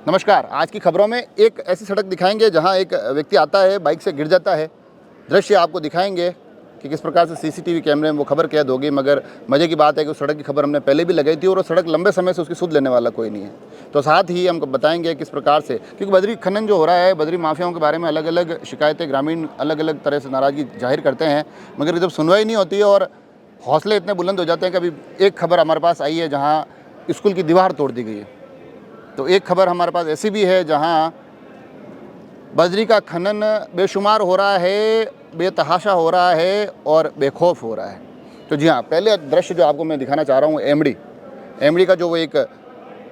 नमस्कार। आज की खबरों में एक ऐसी सड़क दिखाएंगे जहां एक व्यक्ति आता है, बाइक से गिर जाता है। दृश्य आपको दिखाएंगे कि किस प्रकार से सीसीटीवी कैमरे में वो खबर कैद होगी। मगर मज़े की बात है कि उस सड़क की खबर हमने पहले भी लगाई थी और वो सड़क लंबे समय से उसकी सुध लेने वाला कोई नहीं है। तो साथ ही हम बताएंगे किस प्रकार से, क्योंकि बद्री खनन जो हो रहा है, बद्री माफियाओं के बारे में अलग अलग शिकायतें ग्रामीण अलग अलग तरह से नाराज़गी जाहिर करते हैं, मगर जब सुनवाई नहीं होती है और हौसले इतने बुलंद हो जाते हैं। कभी एक खबर हमारे पास आई है जहाँ स्कूल की दीवार तोड़ दी गई है, तो एक खबर हमारे पास ऐसी भी है जहां बजरी का खनन बेशुमार हो रहा है, बेतहाशा हो रहा है और बेखौफ हो रहा है। तो जी हाँ, पहले दृश्य जो आपको मैं दिखाना चाह रहा हूँ एमडी का जो वो एक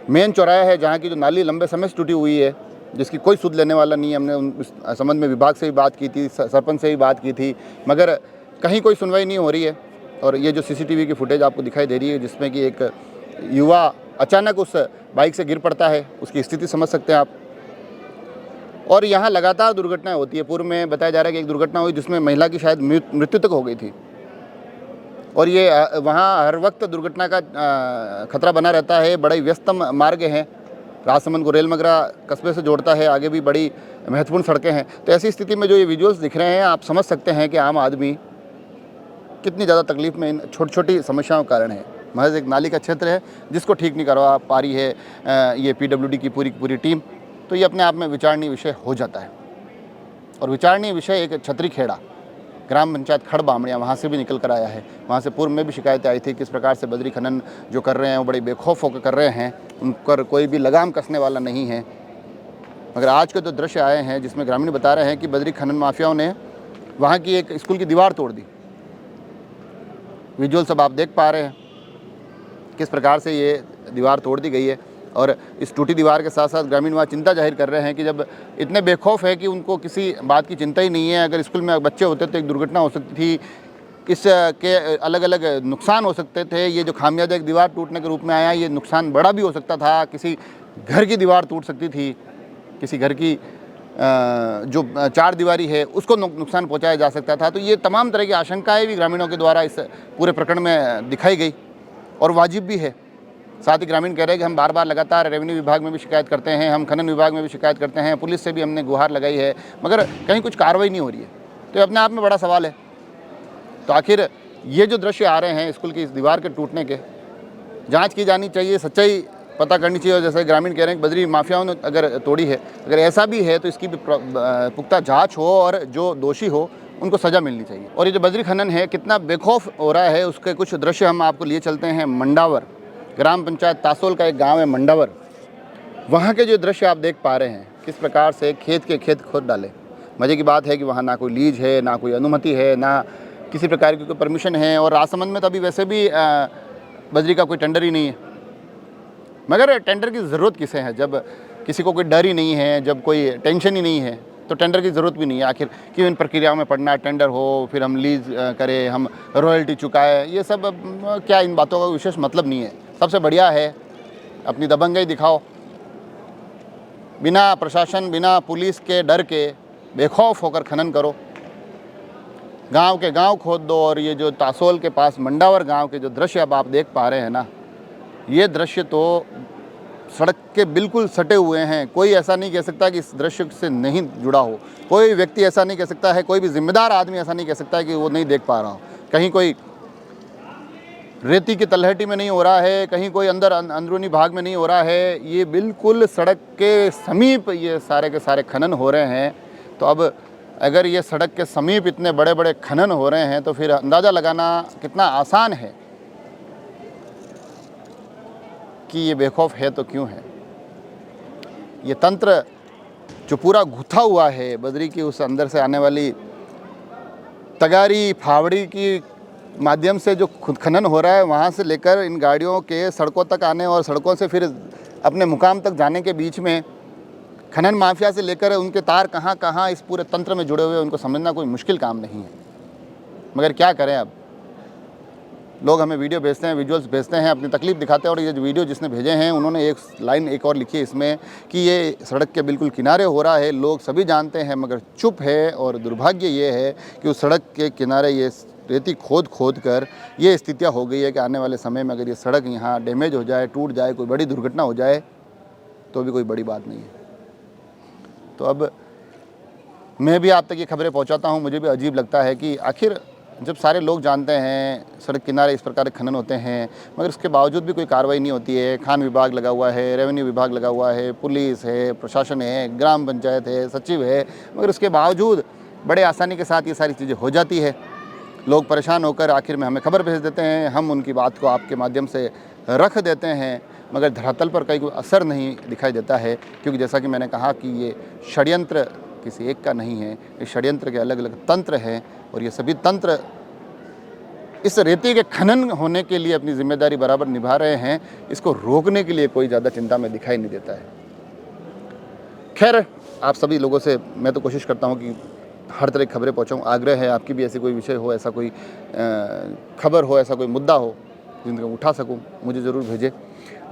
मेन चौराहा है, जहाँ की जो नाली लंबे समय से टूटी हुई है, जिसकी कोई सुध लेने वाला नहीं है। हमने इस संबंध में विभाग से भी बात की थी, सरपंच से भी बात की थी, मगर कहीं कोई सुनवाई नहीं हो रही है। और ये जो सीसीटीवी की फुटेज आपको दिखाई दे रही है, जिसमें कि एक युवा अचानक उस बाइक से गिर पड़ता है, उसकी स्थिति समझ सकते हैं आप। और यहाँ लगातार दुर्घटनाएं होती है। पूर्व में बताया जा रहा है कि एक दुर्घटना हुई जिसमें महिला की शायद मृत्यु तक हो गई थी। और ये वहाँ हर वक्त दुर्घटना का खतरा बना रहता है। बड़ा ही व्यस्तम मार्ग है, राजसमंद को रेलमगरा कस्बे से जोड़ता है, आगे भी बड़ी महत्वपूर्ण सड़कें हैं। तो ऐसी स्थिति में जो ये विजुअल्स दिख रहे हैं, आप समझ सकते हैं कि आम आदमी कितनी ज़्यादा तकलीफ में इन छोटी छोटी समस्याओं के कारण है। महज एक नाली का क्षेत्र है जिसको ठीक नहीं करवा पा रही है ये पीडब्ल्यूडी की पूरी टीम। तो ये अपने आप में विचारणीय विषय हो जाता है। और विचारणीय विषय एक छतरी खेड़ा ग्राम पंचायत खड़ बामड़िया, वहाँ से भी निकल कर आया है। वहाँ से पूर्व में भी शिकायतें आई थी किस प्रकार से बद्री खनन जो कर रहे हैं वो बड़े बेखौफ होकर कर रहे हैं, उन पर कोई भी लगाम कसने वाला नहीं है। मगर आज के जो दृश्य आए हैं जिसमें ग्रामीण बता रहे हैं कि बद्री खनन माफियाओं ने वहाँ की एक स्कूल की दीवार तोड़ दी। विजुअल सब आप देख पा रहे हैं किस प्रकार से ये दीवार तोड़ दी गई है। और इस टूटी दीवार के साथ साथ ग्रामीण वहाँ चिंता जाहिर कर रहे हैं कि जब इतने बेखौफ है कि उनको किसी बात की चिंता ही नहीं है। अगर स्कूल में बच्चे होते तो एक दुर्घटना हो सकती थी, इसके अलग अलग नुकसान हो सकते थे। ये जो खामियाजा एक दीवार टूटने के रूप में आया, ये नुकसान बड़ा भी हो सकता था। किसी घर की दीवार टूट सकती थी, किसी घर की जो चार दीवारी है उसको नुकसान पहुंचाया जा सकता था। तो ये तमाम तरह की आशंकाएं भी ग्रामीणों के द्वारा इस पूरे प्रकरण में दिखाई गई और वाजिब भी है। साथ ही ग्रामीण कह रहे हैं कि हम बार बार लगातार रेवेन्यू विभाग में भी शिकायत करते हैं, हम खनन विभाग में भी शिकायत करते हैं, पुलिस से भी हमने गुहार लगाई है, मगर कहीं कुछ कार्रवाई नहीं हो रही है। तो ये अपने आप में बड़ा सवाल है। तो आखिर ये जो दृश्य आ रहे हैं स्कूल की इस दीवार के टूटने के, जाँच की जानी चाहिए, सच्चाई पता करनी चाहिए। और जैसे ग्रामीण कह रहे हैं बद्री माफियाओं ने अगर तोड़ी है, अगर ऐसा भी है तो इसकी भी पुख्ता जांच हो और जो दोषी हो उनको सज़ा मिलनी चाहिए। और ये जो बद्री खनन है कितना बेखौफ हो रहा है, उसके कुछ दृश्य हम आपको लिए चलते हैं। मंडावर ग्राम पंचायत तासोल का एक गांव है मंडावर, वहाँ के जो दृश्य आप देख पा रहे हैं किस प्रकार से खेत के खेत खोद डाले। मज़े की बात है कि वहाँ ना कोई लीज है, ना कोई अनुमति है, ना किसी प्रकार की कोई परमिशन है। और राजसमंद में तो अभी वैसे भी बद्री का कोई टेंडर ही नहीं है। मगर टेंडर की ज़रूरत किसे है जब किसी को कोई डर ही नहीं है, जब कोई टेंशन ही नहीं है, तो टेंडर की ज़रूरत भी नहीं है। आखिर क्यों इन प्रक्रियाओं में पड़ना, टेंडर हो, फिर हम लीज करें, हम रॉयल्टी चुकाएं, ये सब क्या, इन बातों का विशेष मतलब नहीं है। सबसे बढ़िया है अपनी दबंगई दिखाओ, बिना प्रशासन बिना पुलिस के डर के बेखौफ होकर खनन करो, गांव के गांव खोद दो। और ये जो तासोल के पास मंडावर गांव के जो दृश्य अब आप देख पा रहे हैं ना, ये दृश्य तो सड़क के बिल्कुल सटे हुए हैं। कोई ऐसा नहीं कह सकता कि इस दृश्य से नहीं जुड़ा हो, कोई व्यक्ति ऐसा नहीं कह सकता है, कोई भी जिम्मेदार आदमी ऐसा नहीं कह सकता है कि वो नहीं देख पा रहा हो। कहीं कोई रेती की तलहटी में नहीं हो रहा है, कहीं कोई अंदरूनी भाग में नहीं हो रहा है, ये बिल्कुल सड़क के समीप ये सारे के सारे खनन हो रहे हैं। तो अब अगर ये सड़क के समीप इतने बड़े बड़े खनन हो रहे हैं तो फिर अंदाज़ा लगाना कितना आसान है कि ये बेखौफ है तो क्यों है। ये तंत्र जो पूरा गुथा हुआ है बद्री की उस अंदर से आने वाली तगारी फावड़ी की माध्यम से जो खुद खनन हो रहा है, वहाँ से लेकर इन गाड़ियों के सड़कों तक आने और सड़कों से फिर अपने मुकाम तक जाने के बीच में खनन माफिया से लेकर उनके तार कहाँ कहाँ इस पूरे तंत्र में जुड़े हुए, उनको समझना कोई मुश्किल काम नहीं है। मगर क्या करें, अब लोग हमें वीडियो भेजते हैं, विजुअल्स भेजते हैं, अपनी तकलीफ दिखाते हैं। और ये जो वीडियो जिसने भेजे हैं उन्होंने एक लाइन एक और लिखी है इसमें कि ये सड़क के बिल्कुल किनारे हो रहा है, लोग सभी जानते हैं मगर चुप है। और दुर्भाग्य ये है कि उस सड़क के किनारे ये रेती खोद कर ये स्थितियाँ हो गई है कि आने वाले समय में अगर ये सड़क यहाँ डैमेज हो जाए, टूट जाए, कोई बड़ी दुर्घटना हो जाए तो भी कोई बड़ी बात नहीं है। तो अब मैं भी आप तक ये खबरें पहुंचाता हूं, मुझे भी अजीब लगता है कि आखिर जब सारे लोग जानते हैं सड़क किनारे इस प्रकार के खनन होते हैं, मगर उसके बावजूद भी कोई कार्रवाई नहीं होती है। खान विभाग लगा हुआ है, रेवेन्यू विभाग लगा हुआ है, पुलिस है, प्रशासन है, ग्राम पंचायत है, सचिव है, मगर उसके बावजूद बड़े आसानी के साथ ये सारी चीज़ें हो जाती है। लोग परेशान होकर आखिर में हमें खबर भेज देते हैं, हम उनकी बात को आपके माध्यम से रख देते हैं, मगर धरातल पर कहीं कोई असर नहीं दिखाई देता है। क्योंकि जैसा कि मैंने कहा कि ये षड्यंत्र किसी एक का नहीं है, इस षड्यंत्र के अलग अलग तंत्र हैं और ये सभी तंत्र इस रेती के खनन होने के लिए अपनी जिम्मेदारी बराबर निभा रहे हैं। इसको रोकने के लिए कोई ज़्यादा चिंता में दिखाई नहीं देता है। खैर, आप सभी लोगों से मैं तो कोशिश करता हूँ कि हर तरह की खबरें पहुँचाऊँ। आग्रह है, आपकी भी ऐसी कोई विषय हो, ऐसा कोई खबर हो, ऐसा कोई मुद्दा हो जिनको उठा सकूँ, मुझे ज़रूर भेजें।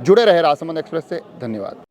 जुड़े रहे राजसमंद एक्सप्रेस से। धन्यवाद।